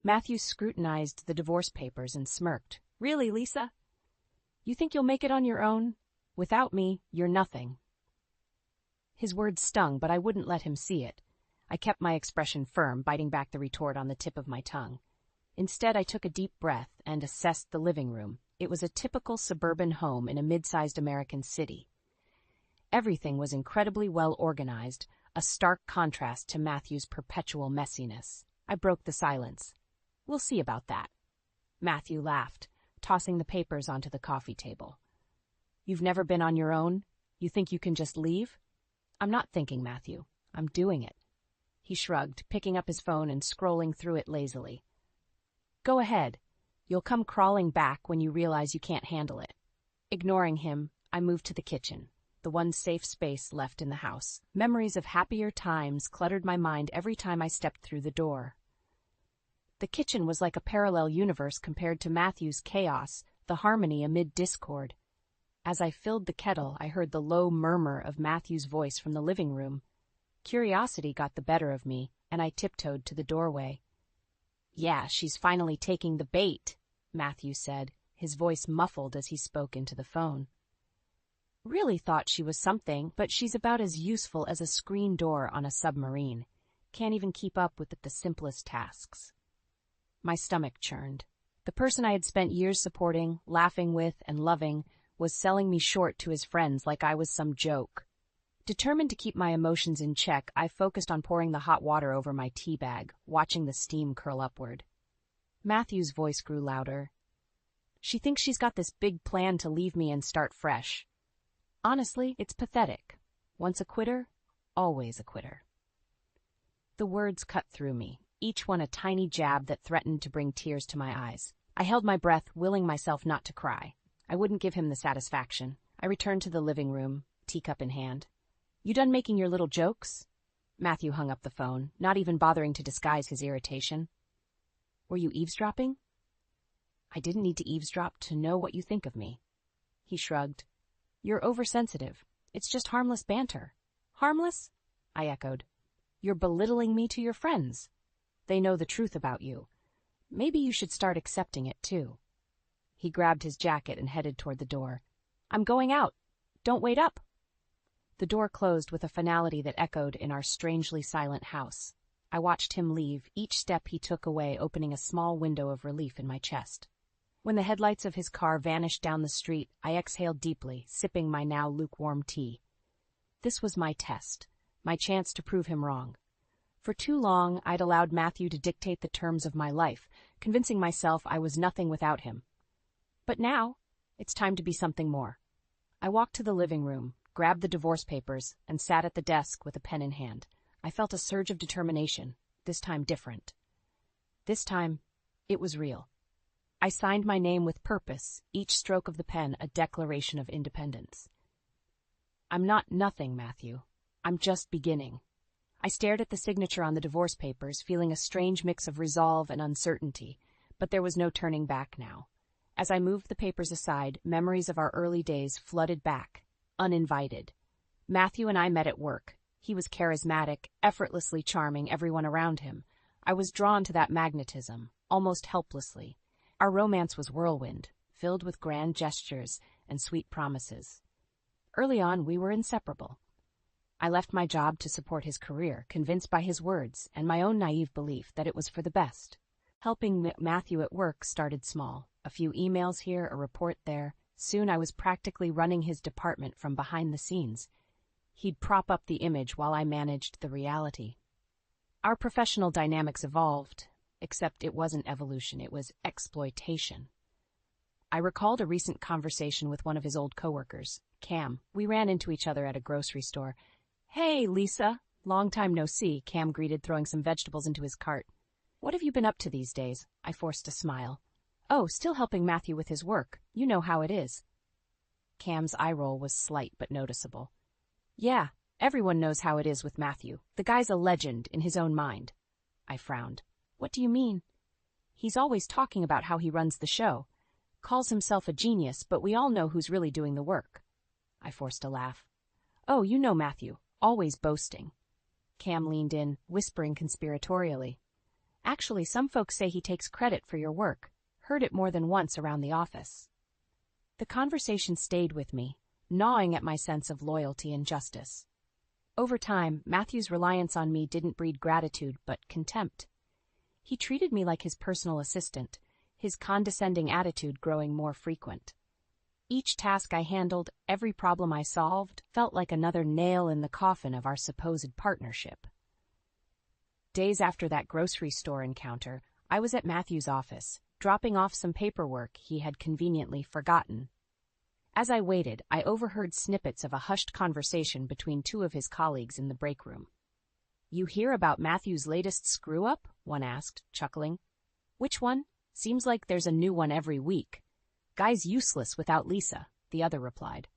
Matthew scrutinized the divorce papers and smirked. Really, Lisa? You think you'll make it on your own? Without me, you're nothing. His words stung, but I wouldn't let him see it. I kept my expression firm, biting back the retort on the tip of my tongue. Instead, I took a deep breath and assessed the living room. It was a typical suburban home in a mid-sized American city. Everything was incredibly well organized, a stark contrast to Matthew's perpetual messiness. I broke the silence. We'll see about that. Matthew laughed, tossing the papers onto the coffee table. You've never been on your own? You think you can just leave? I'm not thinking, Matthew. I'm doing it. He shrugged, picking up his phone and scrolling through it lazily. Go ahead. You'll come crawling back when you realize you can't handle it. Ignoring him, I moved to the kitchen, the one safe space left in the house. Memories of happier times cluttered my mind every time I stepped through the door. The kitchen was like a parallel universe compared to Matthew's chaos, the harmony amid discord. As I filled the kettle, I heard the low murmur of Matthew's voice from the living room. Curiosity got the better of me, and I tiptoed to the doorway. Yeah, she's finally taking the bait, Matthew said, his voice muffled as he spoke into the phone. Really thought she was something, but she's about as useful as a screen door on a submarine. Can't even keep up with the simplest tasks. My stomach churned. The person I had spent years supporting, laughing with, and loving was selling me short to his friends like I was some joke. Determined to keep my emotions in check, I focused on pouring the hot water over my tea bag, watching the steam curl upward. Matthew's voice grew louder. She thinks she's got this big plan to leave me and start fresh. Honestly, it's pathetic. Once a quitter, always a quitter. The words cut through me, each one a tiny jab that threatened to bring tears to my eyes. I held my breath, willing myself not to cry. I wouldn't give him the satisfaction. I returned to the living room, teacup in hand. You done making your little jokes? Matthew hung up the phone, not even bothering to disguise his irritation. Were you eavesdropping? I didn't need to eavesdrop to know what you think of me. He shrugged. You're oversensitive. It's just harmless banter. Harmless? I echoed. You're belittling me to your friends. They know the truth about you. Maybe you should start accepting it, too. He grabbed his jacket and headed toward the door. I'm going out. Don't wait up. The door closed with a finality that echoed in our strangely silent house. I watched him leave, each step he took away opening a small window of relief in my chest. When the headlights of his car vanished down the street, I exhaled deeply, sipping my now lukewarm tea. This was my test, my chance to prove him wrong. For too long, I'd allowed Matthew to dictate the terms of my life, convincing myself I was nothing without him. But now, it's time to be something more. I walked to the living room, grabbed the divorce papers, and sat at the desk with a pen in hand. I felt a surge of determination, this time different. This time, it was real. I signed my name with purpose, each stroke of the pen a declaration of independence. I'm not nothing, Matthew. I'm just beginning. I stared at the signature on the divorce papers, feeling a strange mix of resolve and uncertainty, but there was no turning back now. As I moved the papers aside, memories of our early days flooded back, uninvited. Matthew and I met at work. He was charismatic, effortlessly charming everyone around him. I was drawn to that magnetism, almost helplessly. Our romance was whirlwind, filled with grand gestures and sweet promises. Early on, we were inseparable. I left my job to support his career, convinced by his words and my own naive belief that it was for the best. Helping Matthew at work started small. A few emails here, a report there. Soon I was practically running his department from behind the scenes. He'd prop up the image while I managed the reality. Our professional dynamics evolved, except it wasn't evolution, it was exploitation. I recalled a recent conversation with one of his old coworkers, Cam. We ran into each other at a grocery store. Hey, Lisa. Long time no see, Cam greeted, throwing some vegetables into his cart. What have you been up to these days? I forced a smile. Oh, still helping Matthew with his work. You know how it is. Cam's eye roll was slight but noticeable. Yeah, everyone knows how it is with Matthew. The guy's a legend in his own mind. I frowned. What do you mean? He's always talking about how he runs the show. Calls himself a genius, but we all know who's really doing the work. I forced a laugh. Oh, you know Matthew. Always boasting. Cam leaned in, whispering conspiratorially. Actually, some folks say he takes credit for your work. Heard it more than once around the office. The conversation stayed with me, gnawing at my sense of loyalty and justice. Over time, Matthew's reliance on me didn't breed gratitude but contempt. He treated me like his personal assistant, his condescending attitude growing more frequent. Each task I handled, every problem I solved, felt like another nail in the coffin of our supposed partnership. Days after that grocery store encounter, I was at Matthew's office, dropping off some paperwork he had conveniently forgotten. As I waited, I overheard snippets of a hushed conversation between two of his colleagues in the break room. "You hear about Matthew's latest screw-up?" one asked, chuckling. "Which one? Seems like there's a new one every week." "Guy's useless without Lisa," the other replied.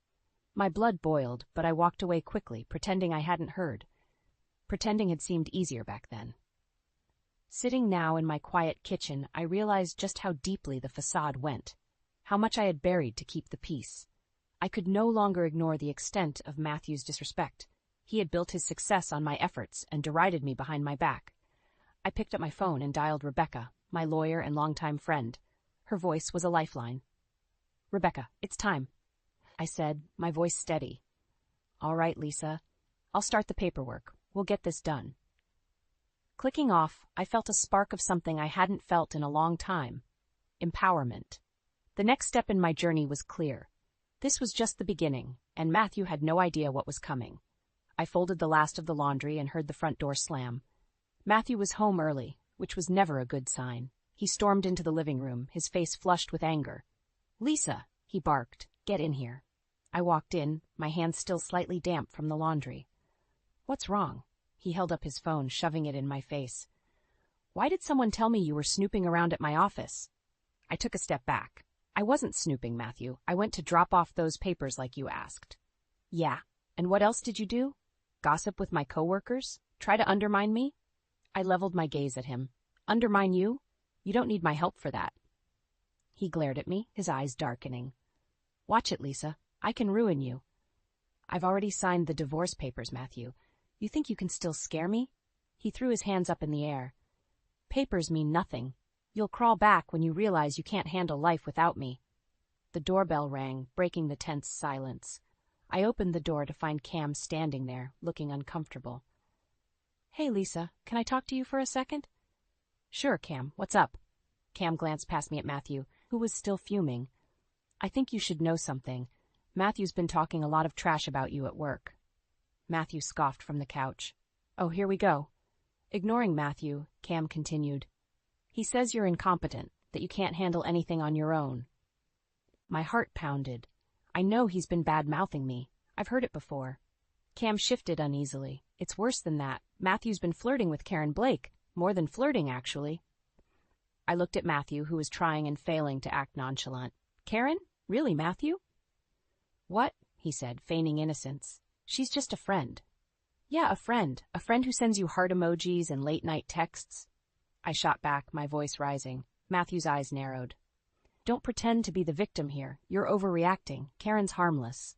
My blood boiled, but I walked away quickly, pretending I hadn't heard. Pretending had seemed easier back then. Sitting now in my quiet kitchen, I realized just how deeply the facade went, how much I had buried to keep the peace. I could no longer ignore the extent of Matthew's disrespect. He had built his success on my efforts and derided me behind my back. I picked up my phone and dialed Rebecca, my lawyer and longtime friend. Her voice was a lifeline. "Rebecca, it's time," I said, my voice steady. "All right, Lisa. I'll start the paperwork. We'll get this done." Clicking off, I felt a spark of something I hadn't felt in a long time. Empowerment. The next step in my journey was clear. This was just the beginning, and Matthew had no idea what was coming. I folded the last of the laundry and heard the front door slam. Matthew was home early, which was never a good sign. He stormed into the living room, his face flushed with anger. "Lisa," he barked, "get in here." I walked in, my hands still slightly damp from the laundry. "What's wrong?" He held up his phone, shoving it in my face. "Why did someone tell me you were snooping around at my office?" I took a step back. "I wasn't snooping, Matthew. I went to drop off those papers like you asked." "Yeah, and what else did you do? Gossip with my coworkers? Try to undermine me?" I leveled my gaze at him. "Undermine you? You don't need my help for that." He glared at me, his eyes darkening. "Watch it, Lisa. I can ruin you." "I've already signed the divorce papers, Matthew. You think you can still scare me?" He threw his hands up in the air. "Papers mean nothing. You'll crawl back when you realize you can't handle life without me." The doorbell rang, breaking the tense silence. I opened the door to find Cam standing there, looking uncomfortable. "Hey, Lisa, can I talk to you for a second?" "Sure, Cam. What's up?" Cam glanced past me at Matthew, who was still fuming. "I think you should know something. Matthew's been talking a lot of trash about you at work." Matthew scoffed from the couch. "Oh, here we go." Ignoring Matthew, Cam continued. "He says you're incompetent, that you can't handle anything on your own." My heart pounded. I know he's been bad-mouthing me. I've heard it before. Cam shifted uneasily. "It's worse than that. Matthew's been flirting with Karen Blake. More than flirting, actually." I looked at Matthew, who was trying and failing to act nonchalant. "Karen? Really, Matthew?" "What?" he said, feigning innocence. "She's just a friend." "Yeah, a friend. A friend who sends you heart emojis and late-night texts." I shot back, my voice rising. Matthew's eyes narrowed. "Don't pretend to be the victim here. You're overreacting. Karen's harmless."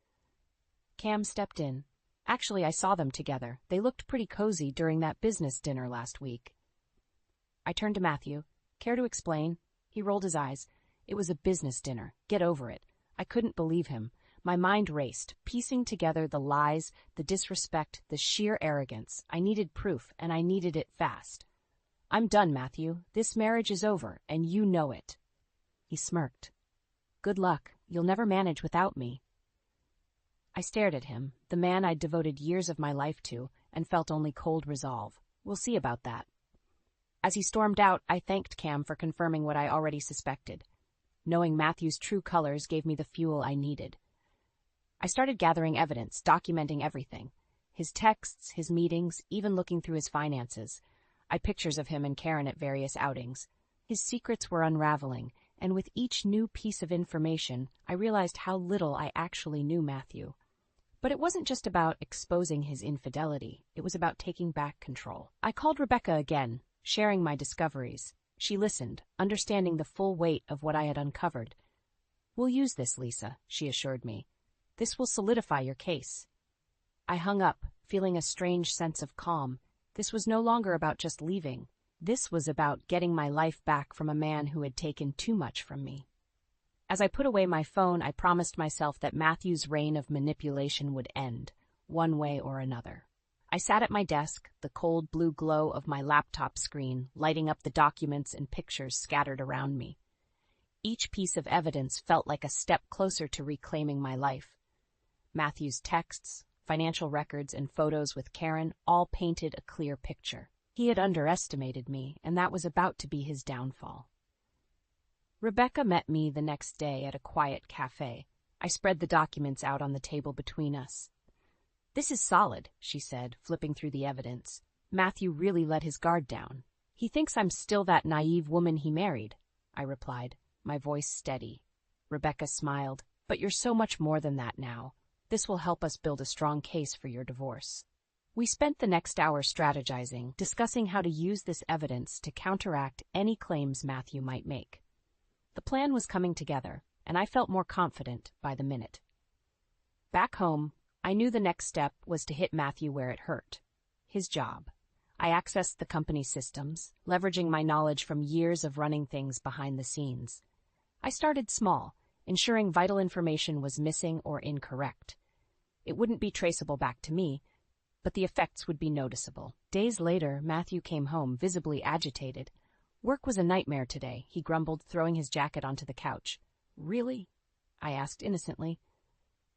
Cam stepped in. "Actually, I saw them together. They looked pretty cozy during that business dinner last week." I turned to Matthew. "Care to explain?" He rolled his eyes. "It was a business dinner. Get over it." I couldn't believe him. My mind raced, piecing together the lies, the disrespect, the sheer arrogance. I needed proof, and I needed it fast. "I'm done, Matthew. This marriage is over, and you know it." He smirked. "Good luck. You'll never manage without me." I stared at him, the man I'd devoted years of my life to, and felt only cold resolve. We'll see about that. As he stormed out, I thanked Cam for confirming what I already suspected. Knowing Matthew's true colors gave me the fuel I needed. I started gathering evidence, documenting everything. His texts, his meetings, even looking through his finances. I had pictures of him and Karen at various outings. His secrets were unraveling, and with each new piece of information, I realized how little I actually knew Matthew. But it wasn't just about exposing his infidelity. It was about taking back control. I called Rebecca again, sharing my discoveries. She listened, understanding the full weight of what I had uncovered. "We'll use this, Lisa," she assured me. "This will solidify your case." I hung up, feeling a strange sense of calm. This was no longer about just leaving. This was about getting my life back from a man who had taken too much from me. As I put away my phone, I promised myself that Matthew's reign of manipulation would end, one way or another. I sat at my desk, the cold blue glow of my laptop screen lighting up the documents and pictures scattered around me. Each piece of evidence felt like a step closer to reclaiming my life. Matthew's texts, financial records, and photos with Karen all painted a clear picture. He had underestimated me, and that was about to be his downfall. Rebecca met me the next day at a quiet cafe. I spread the documents out on the table between us. "This is solid," she said, flipping through the evidence. "Matthew really let his guard down. He thinks I'm still that naive woman he married," I replied, my voice steady. Rebecca smiled. "But you're so much more than that now. This will help us build a strong case for your divorce." We spent the next hour strategizing, discussing how to use this evidence to counteract any claims Matthew might make. The plan was coming together, and I felt more confident by the minute. Back home, I knew the next step was to hit Matthew where it hurt. His job. I accessed the company's systems, leveraging my knowledge from years of running things behind the scenes. I started small, ensuring vital information was missing or incorrect. It wouldn't be traceable back to me, but the effects would be noticeable. Days later, Matthew came home, visibly agitated. "Work was a nightmare today," he grumbled, throwing his jacket onto the couch. "Really?" I asked innocently.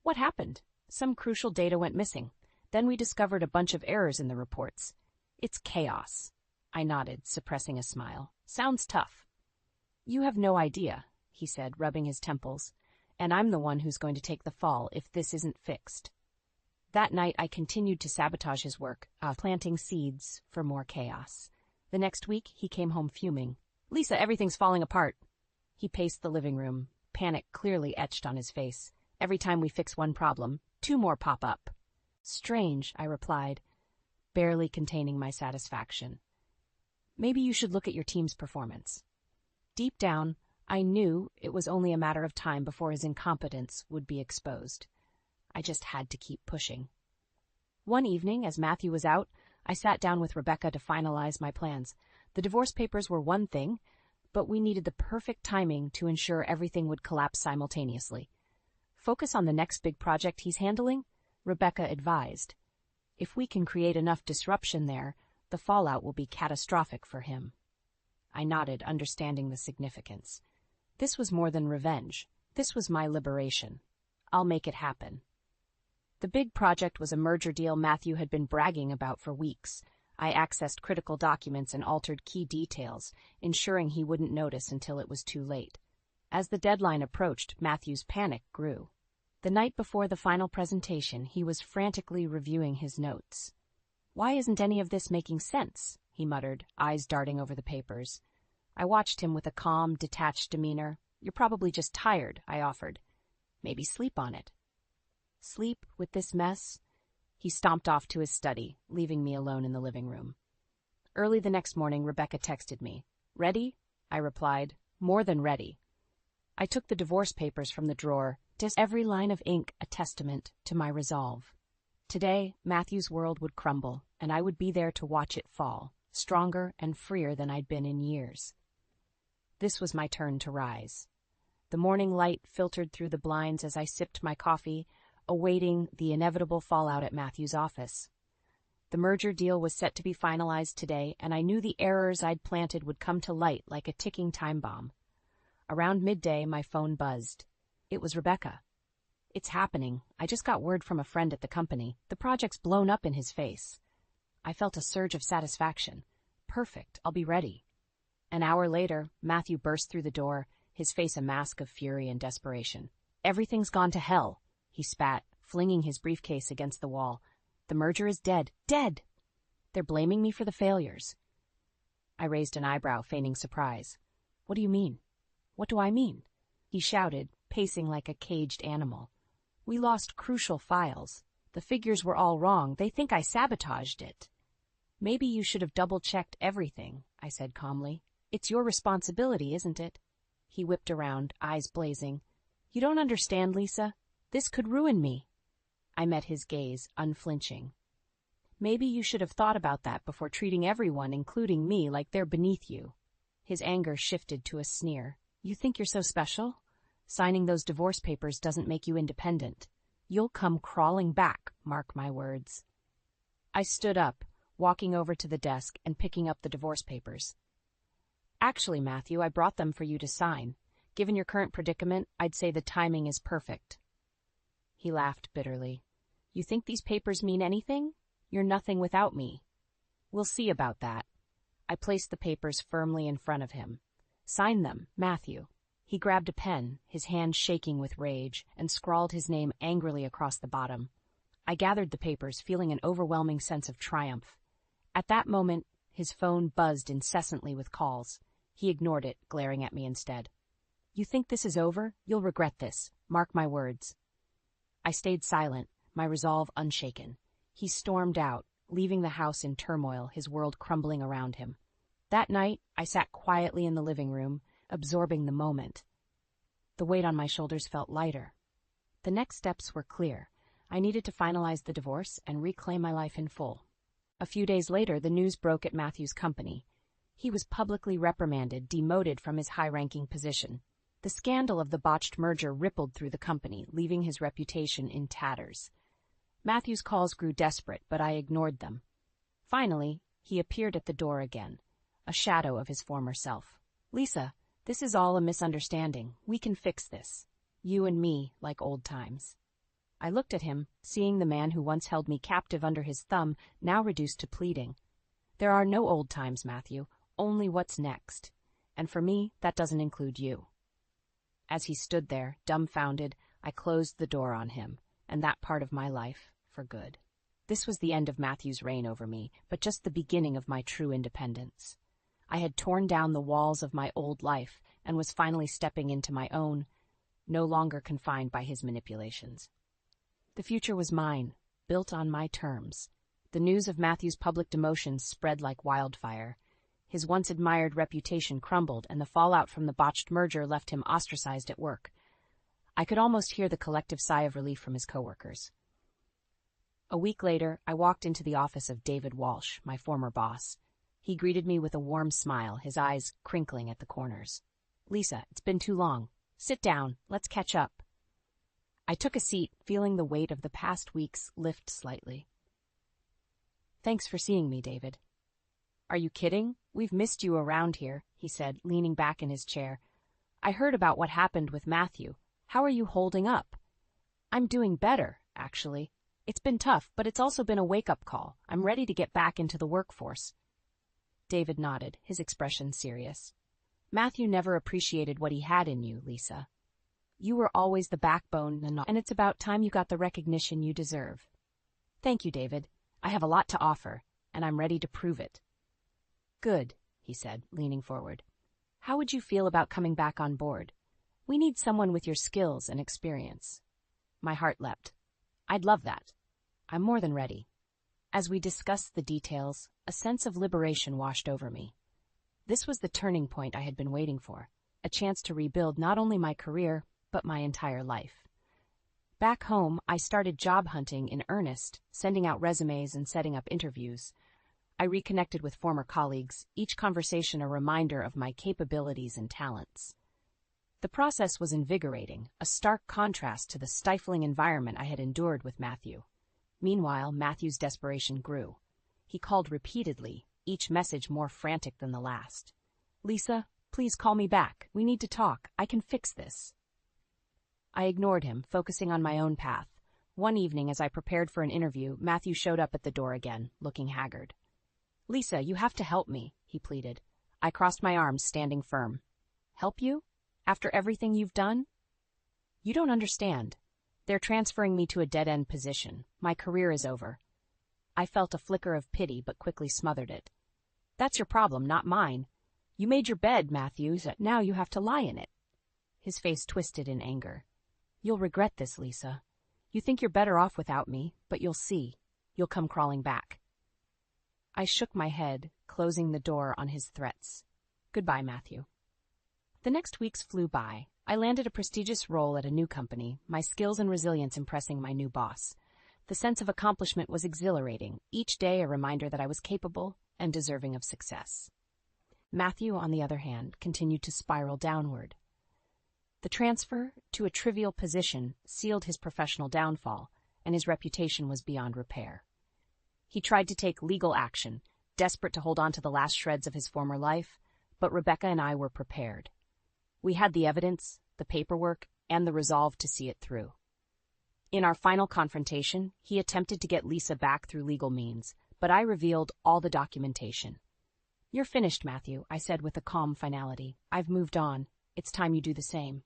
"What happened? Some crucial data went missing. Then we discovered a bunch of errors in the reports. It's chaos." I nodded, suppressing a smile. "Sounds tough." "You have no idea," he said, rubbing his temples. "And I'm the one who's going to take the fall if this isn't fixed." That night, I continued to sabotage his work, planting seeds for more chaos. The next week, he came home fuming. "Lisa, everything's falling apart." He paced the living room, panic clearly etched on his face. "Every time we fix one problem, 2 more pop up." "Strange," I replied, barely containing my satisfaction. "Maybe you should look at your team's performance." Deep down, I knew it was only a matter of time before his incompetence would be exposed. I just had to keep pushing. One evening, as Matthew was out, I sat down with Rebecca to finalize my plans. The divorce papers were one thing, but we needed the perfect timing to ensure everything would collapse simultaneously. "Focus on the next big project he's handling," Rebecca advised. "If we can create enough disruption there, the fallout will be catastrophic for him." I nodded, understanding the significance. This was more than revenge. This was my liberation. I'll make it happen. The big project was a merger deal Matthew had been bragging about for weeks. I accessed critical documents and altered key details, ensuring he wouldn't notice until it was too late. As the deadline approached, Matthew's panic grew. The night before the final presentation, he was frantically reviewing his notes. "Why isn't any of this making sense?" he muttered, eyes darting over the papers. I watched him with a calm, detached demeanor. "You're probably just tired," I offered. "Maybe sleep on it." Sleep with this mess? He stomped off to his study, leaving me alone in the living room. Early the next morning, Rebecca texted me. "Ready?" I replied, "More than ready." I took the divorce papers from the drawer, just every line of ink a testament to my resolve. Today, Matthew's world would crumble, and I would be there to watch it fall, stronger and freer than I'd been in years. This was my turn to rise. The morning light filtered through the blinds as I sipped my coffee, awaiting the inevitable fallout at Matthew's office. The merger deal was set to be finalized today, and I knew the errors I'd planted would come to light like a ticking time bomb. Around midday, my phone buzzed. It was Rebecca. "It's happening. I just got word from a friend at the company. The project's blown up in his face." I felt a surge of satisfaction. Perfect. I'll be ready. An hour later, Matthew burst through the door, his face a mask of fury and desperation. "Everything's gone to hell," he spat, flinging his briefcase against the wall. "The merger is dead. Dead! They're blaming me for the failures." I raised an eyebrow, feigning surprise. "What do you mean?" "What do I mean?" He shouted, pacing like a caged animal. "We lost crucial files. The figures were all wrong. They think I sabotaged it." "Maybe you should have double-checked everything," I said calmly. "It's your responsibility, isn't it?" He whipped around, eyes blazing. "You don't understand, Lisa. This could ruin me." I met his gaze, unflinching. Maybe you should have thought about that before treating everyone, including me, like they're beneath you. His anger shifted to a sneer. You think you're so special? Signing those divorce papers doesn't make you independent. You'll come crawling back, mark my words. I stood up, walking over to the desk and picking up the divorce papers. Actually, Matthew, I brought them for you to sign. Given your current predicament, I'd say the timing is perfect. He laughed bitterly. You think these papers mean anything? You're nothing without me. We'll see about that. I placed the papers firmly in front of him. Sign them, Matthew. He grabbed a pen, his hand shaking with rage, and scrawled his name angrily across the bottom. I gathered the papers, feeling an overwhelming sense of triumph. At that moment, his phone buzzed incessantly with calls. He ignored it, glaring at me instead. You think this is over? You'll regret this. Mark my words. I stayed silent, my resolve unshaken. He stormed out, leaving the house in turmoil, his world crumbling around him. That night, I sat quietly in the living room, absorbing the moment. The weight on my shoulders felt lighter. The next steps were clear. I needed to finalize the divorce and reclaim my life in full. A few days later, the news broke at Matthew's company. He was publicly reprimanded, demoted from his high-ranking position. The scandal of the botched merger rippled through the company, leaving his reputation in tatters. Matthew's calls grew desperate, but I ignored them. Finally, he appeared at the door again, a shadow of his former self. Lisa, this is all a misunderstanding. We can fix this. You and me, like old times. I looked at him, seeing the man who once held me captive under his thumb, now reduced to pleading. There are no old times, Matthew, only what's next. And for me, that doesn't include you. As he stood there, dumbfounded, I closed the door on him, and that part of my life, for good. This was the end of Matthew's reign over me, but just the beginning of my true independence. I had torn down the walls of my old life and was finally stepping into my own, no longer confined by his manipulations. The future was mine, built on my terms. The news of Matthew's public demotion spread like wildfire. His once admired reputation crumbled, and the fallout from the botched merger left him ostracized at work. I could almost hear the collective sigh of relief from his coworkers. A week later, I walked into the office of David Walsh, my former boss. He greeted me with a warm smile, his eyes crinkling at the corners. Lisa, it's been too long. Sit down. Let's catch up. I took a seat, feeling the weight of the past weeks lift slightly. Thanks for seeing me, David. Are you kidding? We've missed you around here, he said, leaning back in his chair. I heard about what happened with Matthew. How are you holding up? I'm doing better, actually. It's been tough, but it's also been a wake-up call. I'm ready to get back into the workforce. David nodded, his expression serious. Matthew never appreciated what he had in you, Lisa. You were always the backbone, and it's about time you got the recognition you deserve. Thank you, David. I have a lot to offer, and I'm ready to prove it. Good, he said, leaning forward. How would you feel about coming back on board? We need someone with your skills and experience. My heart leapt. I'd love that. I'm more than ready. As we discussed the details, a sense of liberation washed over me. This was the turning point I had been waiting for, a chance to rebuild not only my career, but my entire life. Back home, I started job hunting in earnest, sending out resumes and setting up interviews. I reconnected with former colleagues, each conversation a reminder of my capabilities and talents. The process was invigorating, a stark contrast to the stifling environment I had endured with Matthew. Meanwhile, Matthew's desperation grew. He called repeatedly, each message more frantic than the last. Lisa, please call me back. We need to talk. I can fix this. I ignored him, focusing on my own path. One evening, as I prepared for an interview, Matthew showed up at the door again, looking haggard. Lisa, you have to help me, he pleaded. I crossed my arms, standing firm. Help you? After everything you've done? You don't understand. They're transferring me to a dead-end position. My career is over. I felt a flicker of pity, but quickly smothered it. That's your problem, not mine. You made your bed, Matthews. Now you have to lie in it. His face twisted in anger. You'll regret this, Lisa. You think you're better off without me, but you'll see. You'll come crawling back. I shook my head, closing the door on his threats. Goodbye, Matthew. The next weeks flew by. I landed a prestigious role at a new company, my skills and resilience impressing my new boss. The sense of accomplishment was exhilarating, each day a reminder that I was capable and deserving of success. Matthew, on the other hand, continued to spiral downward. The transfer to a trivial position sealed his professional downfall, and his reputation was beyond repair. He tried to take legal action, desperate to hold on to the last shreds of his former life, but Rebecca and I were prepared. We had the evidence, the paperwork, and the resolve to see it through. In our final confrontation, he attempted to get Lisa back through legal means, but I revealed all the documentation. "You're finished, Matthew," I said with a calm finality. "I've moved on. It's time you do the same."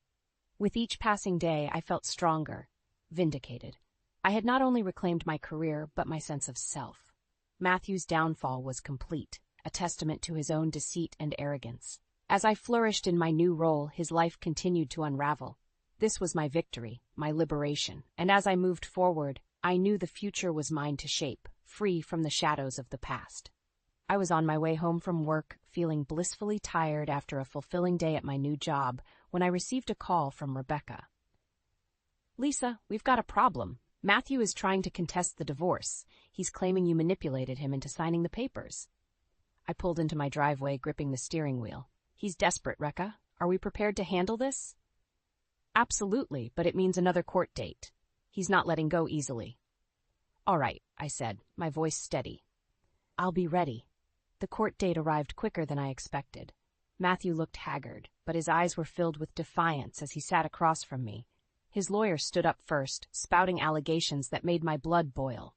With each passing day, I felt stronger, vindicated. I had not only reclaimed my career, but my sense of self. Matthew's downfall was complete, a testament to his own deceit and arrogance. As I flourished in my new role, his life continued to unravel. This was my victory, my liberation, and as I moved forward, I knew the future was mine to shape, free from the shadows of the past. I was on my way home from work, feeling blissfully tired after a fulfilling day at my new job, when I received a call from Rebecca. "Lisa, we've got a problem. Matthew is trying to contest the divorce. He's claiming you manipulated him into signing the papers." I pulled into my driveway, gripping the steering wheel. "He's desperate, Rekha. Are we prepared to handle this?" "Absolutely, but it means another court date. He's not letting go easily." "All right," I said, my voice steady. "I'll be ready." The court date arrived quicker than I expected. Matthew looked haggard, but his eyes were filled with defiance as he sat across from me. His lawyer stood up first, spouting allegations that made my blood boil.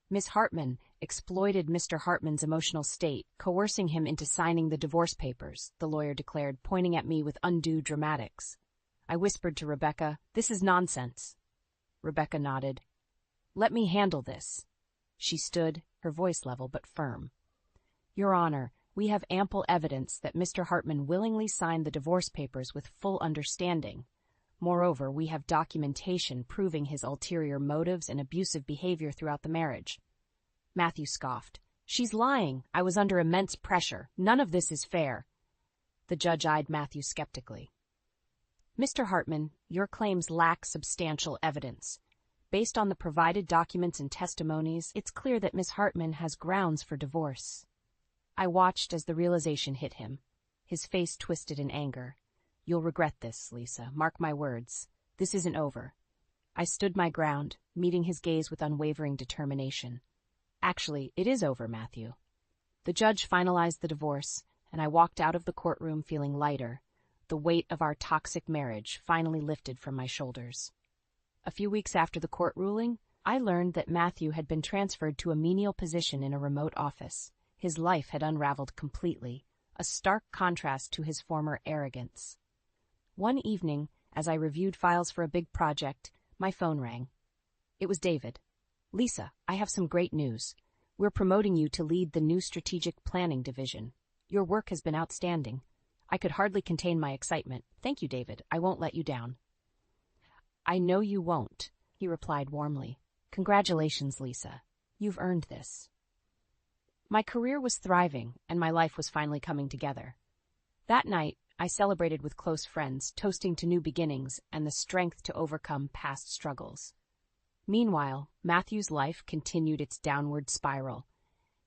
Miss Hartman exploited Mr. Hartman's emotional state, coercing him into signing the divorce papers, the lawyer declared, pointing at me with undue dramatics. I whispered to Rebecca, "This is nonsense." Rebecca nodded. "Let me handle this." She stood, her voice level but firm. "Your Honor, we have ample evidence that Mr. Hartman willingly signed the divorce papers with full understanding. Moreover, we have documentation proving his ulterior motives and abusive behavior throughout the marriage." Matthew scoffed. "She's lying. I was under immense pressure. None of this is fair." The judge eyed Matthew skeptically. "Mr. Hartman, your claims lack substantial evidence. Based on the provided documents and testimonies, it's clear that Miss Hartman has grounds for divorce." I watched as the realization hit him. His face twisted in anger. "You'll regret this, Lisa. Mark my words. This isn't over." I stood my ground, meeting his gaze with unwavering determination. "Actually, it is over, Matthew." The judge finalized the divorce, and I walked out of the courtroom feeling lighter, the weight of our toxic marriage finally lifted from my shoulders. A few weeks after the court ruling, I learned that Matthew had been transferred to a menial position in a remote office. His life had unraveled completely, a stark contrast to his former arrogance. One evening, as I reviewed files for a big project, my phone rang. It was David. "Lisa, I have some great news. We're promoting you to lead the new strategic planning division. Your work has been outstanding." I could hardly contain my excitement. "Thank you, David. I won't let you down." "I know you won't," he replied warmly. "Congratulations, Lisa. You've earned this." My career was thriving, and my life was finally coming together. That night, I celebrated with close friends, toasting to new beginnings and the strength to overcome past struggles. Meanwhile, Matthew's life continued its downward spiral.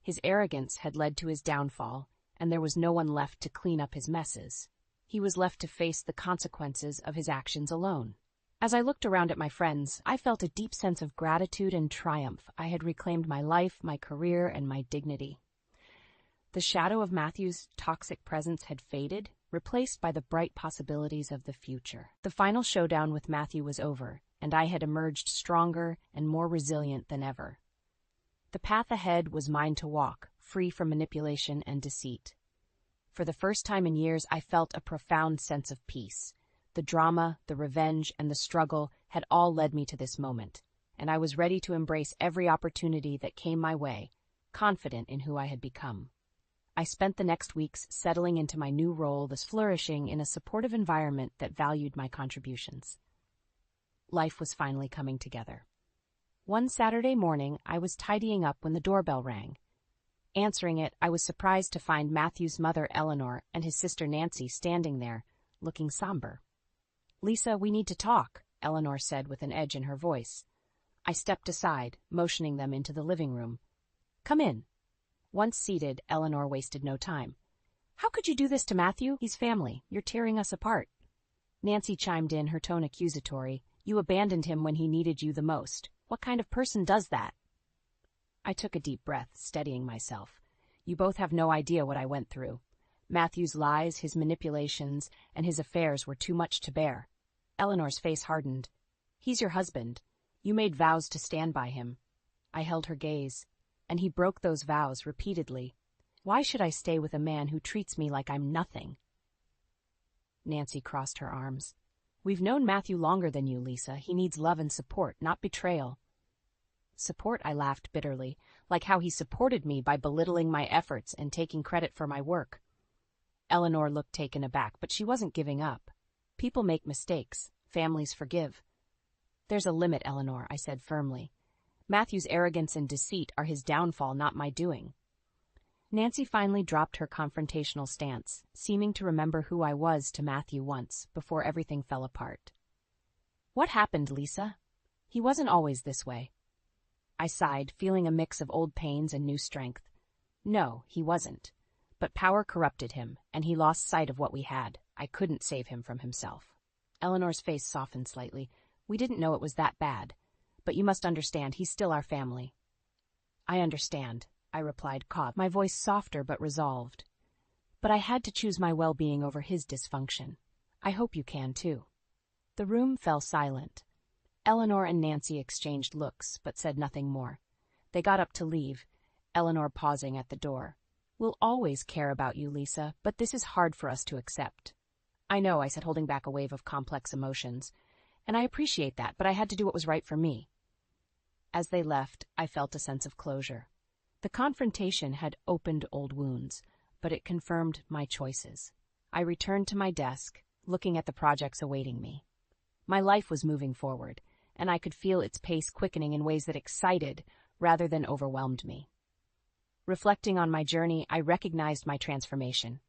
His arrogance had led to his downfall, and there was no one left to clean up his messes. He was left to face the consequences of his actions alone. As I looked around at my friends, I felt a deep sense of gratitude and triumph. I had reclaimed my life, my career, and my dignity. The shadow of Matthew's toxic presence had faded, replaced by the bright possibilities of the future. The final showdown with Matthew was over, and I had emerged stronger and more resilient than ever. The path ahead was mine to walk, free from manipulation and deceit. For the first time in years, I felt a profound sense of peace. The drama, the revenge, and the struggle had all led me to this moment, and I was ready to embrace every opportunity that came my way, confident in who I had become. I spent the next weeks settling into my new role, thus flourishing in a supportive environment that valued my contributions. Life was finally coming together. One Saturday morning, I was tidying up when the doorbell rang. Answering it, I was surprised to find Matthew's mother, Eleanor, and his sister, Nancy, standing there, looking somber. "Lisa, we need to talk," Eleanor said with an edge in her voice. I stepped aside, motioning them into the living room. "Come in." Once seated, Eleanor wasted no time. "How could you do this to Matthew? He's family. You're tearing us apart." Nancy chimed in, her tone accusatory. "You abandoned him when he needed you the most. What kind of person does that?" I took a deep breath, steadying myself. "You both have no idea what I went through. Matthew's lies, his manipulations, and his affairs were too much to bear." Eleanor's face hardened. "He's your husband. You made vows to stand by him." I held her gaze. "And he broke those vows repeatedly. Why should I stay with a man who treats me like I'm nothing?" Nancy crossed her arms. "We've known Matthew longer than you, Lisa. He needs love and support, not betrayal." "Support?" I laughed bitterly, like how he supported me by belittling my efforts and taking credit for my work. Eleanor looked taken aback, but she wasn't giving up. "People make mistakes. Families forgive." "There's a limit, Eleanor," I said firmly. "Matthew's arrogance and deceit are his downfall, not my doing." Nancy finally dropped her confrontational stance, seeming to remember who I was to Matthew once, before everything fell apart. "What happened, Lisa? He wasn't always this way." I sighed, feeling a mix of old pains and new strength. "No, he wasn't. But power corrupted him, and he lost sight of what we had. I couldn't save him from himself." Eleanor's face softened slightly. "We didn't know it was that bad. But you must understand, he's still our family." "I understand," I replied, caught, my voice softer but resolved. "But I had to choose my well-being over his dysfunction. I hope you can, too." The room fell silent. Eleanor and Nancy exchanged looks, but said nothing more. They got up to leave, Eleanor pausing at the door. "We'll always care about you, Lisa, but this is hard for us to accept." "I know," I said, holding back a wave of complex emotions. "And I appreciate that, but I had to do what was right for me." As they left, I felt a sense of closure. The confrontation had opened old wounds, but it confirmed my choices. I returned to my desk, looking at the projects awaiting me. My life was moving forward, and I could feel its pace quickening in ways that excited rather than overwhelmed me. Reflecting on my journey, I recognized my transformation.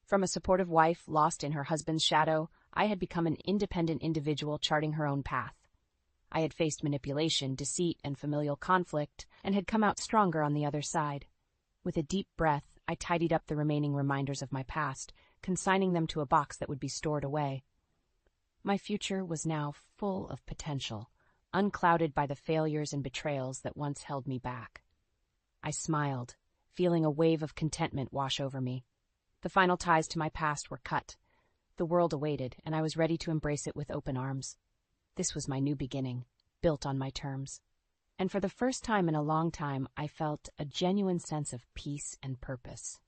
From a supportive wife lost in her husband's shadow, I had become an independent individual charting her own path. I had faced manipulation, deceit, and familial conflict, and had come out stronger on the other side. With a deep breath, I tidied up the remaining reminders of my past, consigning them to a box that would be stored away. My future was now full of potential, unclouded by the failures and betrayals that once held me back. I smiled, feeling a wave of contentment wash over me. The final ties to my past were cut. The world awaited, and I was ready to embrace it with open arms. This was my new beginning, built on my terms. And for the first time in a long time, I felt a genuine sense of peace and purpose.